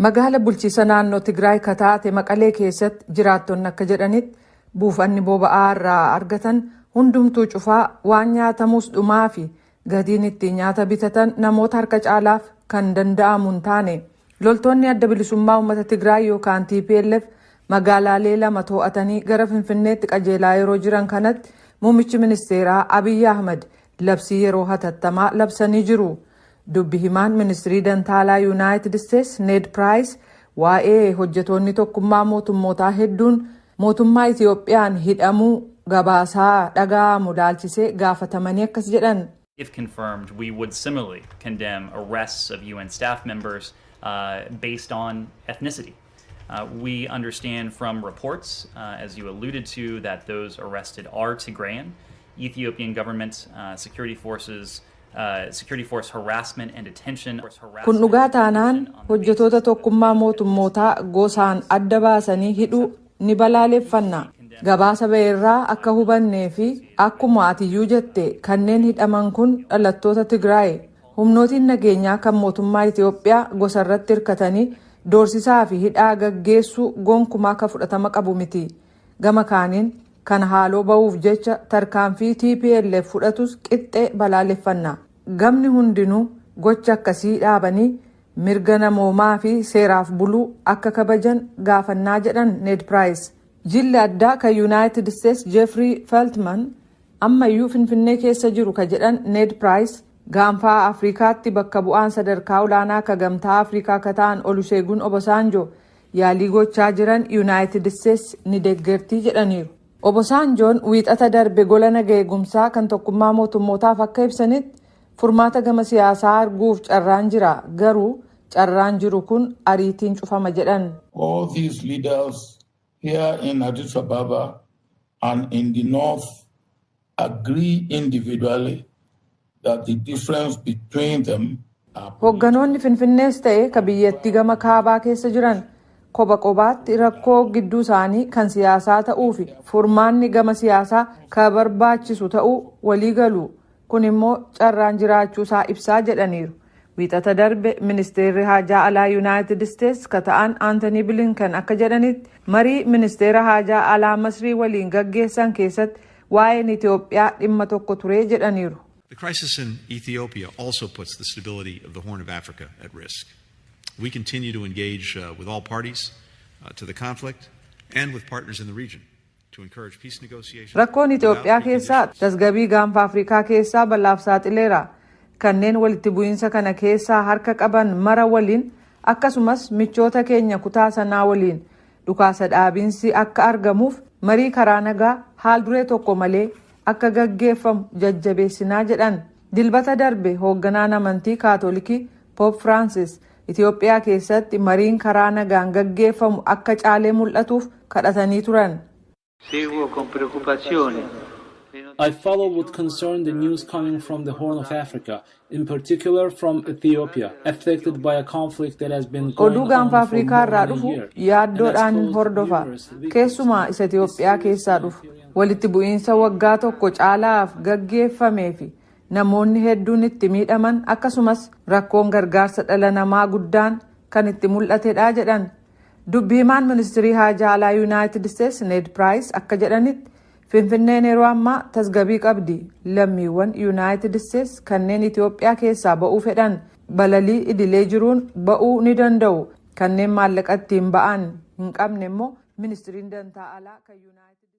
Magaala bulchiisa naannoo Tigray kataate Maqalee keessatti jiraattonni akka jedhanitti buufanni boba'aa irraa argatan hundumtuu cufaa waan nyaatamus dhumaa fi gatiin ittiin nyaata bitatan namoota harka caalaaf kan danda'amu hin taane. Loltoonni adda bilisummaa uummata Tigray yookaan TPLF magaalaalee lama to'atanii gara Finfinneetti qajeelaa yeroo jiran kanatti muummichi ministeeraa Abiy Ahmed labsii yeroo hatattamaa labsanii jiru. Dubbii Himan ministiri dantaalaa United States Ned Price waa'ee hojjetoonni tokkummaa mootummootaa hedduun mootummaa Itiyoophiyaan hidhamuu gabaasaa dhaga'amu ilaalchisee gaafatamanii akkas jedhan. If confirmed, we would similarly condemn arrests of UN staff members based on ethnicity. We understand from reports, as you alluded to, that those arrested are Tigrayan. Ethiopian government security force harassment and detention. Kun dhugaa taanaan hojjetoota tokkummaa mootummootaa gosaan adda baasanii hidhuu ni balaaleffanna. Gabaasa ba'eerraa akka hubannee fi akkuma atiyyuu jette kanneen hidhaman kun dhalattoota Tigray. Humnootiin nageenyaa kan mootummaa Itiyoophiyaa gosarratti hirkatanii doorsisaa fi hidhaa gaggeessuu gonkumaa akka fudhatama qabu miti. Gama kaaniin kan haaloo ba'uuf jecha tarkaanfii TPLF fudhatus qixxee balaaleffanna. Gamni hundinuu gocha akkasii dhaabanii mirga namoomaa fi seeraaf buluu akka kabajan gaafannaa jedhan Ned Price. Jilli addaa kan United States Jeffrey Feltman ammayyuu Finfinnee keessa jiru ka jedhan Ned Price gaanfaa Afrikaatti bakka bu'aan sadarkaa olaanaa ka gamtaa Afrikaa ka ta'an Olusegun Obasanjo yaalii gochaa jiran United States ni deeggartii jedhaniiru. Obasanjoon wiixata darbe gola nagaa eegumsaa kan tokkummaa mootummootaaf akka ibsanitti furmaata gama siyaasaa arguuf carraan jira garuu carraan jiru kun ariitiin cufama jedhan. All these leaders here in Addis Ababa and in the north agree individually that the difference between them Hogganoonni Finfinnees ta'e ka biyyattii gama kaabaa keessa jiran kophaa kophaatti rakkoo gidduu isaanii kan siyaasaa ta'uu fi furmaanni gama siyaasaa ka barbaachisu ta'uu walii galu. Kun immoo carraan jiraachuusaa ibsaa jedhaniiru. Wiixata darbe ministeerri haajaa alaa United States ka ta'an Anthony Blinken akka jedhanitti marii ministeera haajaa alaa Masrii waliin gaggeessan keessatti waa'een Itiyoophiyaa dhimma tokko ture jedhaniiru. The crisis in Ethiopia also puts the stability of the Horn of Africa at risk. We continue to engage with all parties to the conflict and with partners in the region. Rakkoon Itoophiyaa keessaa tasgabbii gaanfa Afrikaa keessaa bal'aaf saaxileera. Kanneen walitti bu'iinsa kana keessaa harka qaban mara waliin akkasumas michoota keenya kutaa sanaa waliin dhukaasa dhaabiinsi akka argamuuf marii karaa nagaa haal duree tokko malee akka gaggeeffamu jajjabeessinaa jedhan. Dilbata darbe hoogganaan amantii Kaatolikii Pope Francis Itoophiyaa keessatti mariin karaa nagaan gaggeeffamu akka caalee mul'atuuf kadhatanii turan. I follow with concern the news coming from the Horn of Africa, in particular from Ethiopia, affected by a conflict that has been going Oduu gaanfa on for Afrikaa more irraa than a dhufu year. yaaddoodhaan hordofa. Keessumaa isa Itiyoophiyaa keessaa dhufu walitti bu'iinsa waggaa tokko caalaaf gaggeeffamee fi namoonni hedduun itti miidhaman akkasumas rakkoon gargaarsa dhala namaa guddaan kan itti mul'atedha jedhan. Dubbii Himan ministiri haajaa alaa United States Ned Price akka jedhanitti Finfinneen yeroo ammaa tasgabbii qabdi. Lammiiwwan United States kanneen Itiyoophiyaa keessaa ba'uu fedhan balalii idilee jiruun ba'uu ni danda'u. Kanneen maallaqa ittiin ba'an hin qabne immoo ministiriin dantaa alaa kan United